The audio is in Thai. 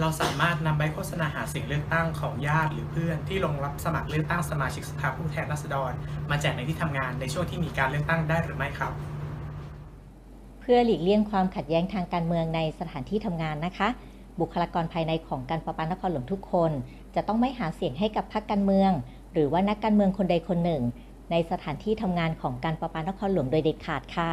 เราสามารถนำใบโฆษณาหาเสียงเลือกตั้งของญาติหรือเพื่อนที่ลงรับสมัครเลือกตั้งสมาชิกสภาผู้แทนราษฎรมาแจกในที่ทำงานในช่วงที่มีการเลือกตั้งได้หรือไม่ครับเพื่อหลีกเลี่ยงความขัดแย้งทางการเมืองในสถานที่ทำงานนะคะบุคลากรภายในของการประปานครหลวงทุกคนจะต้องไม่หาเสียงให้กับพรรคการเมืองหรือว่านักการเมืองคนใดคนหนึ่งในสถานที่ทำงานของการประปานครหลวงโดยเด็ดขาดค่ะ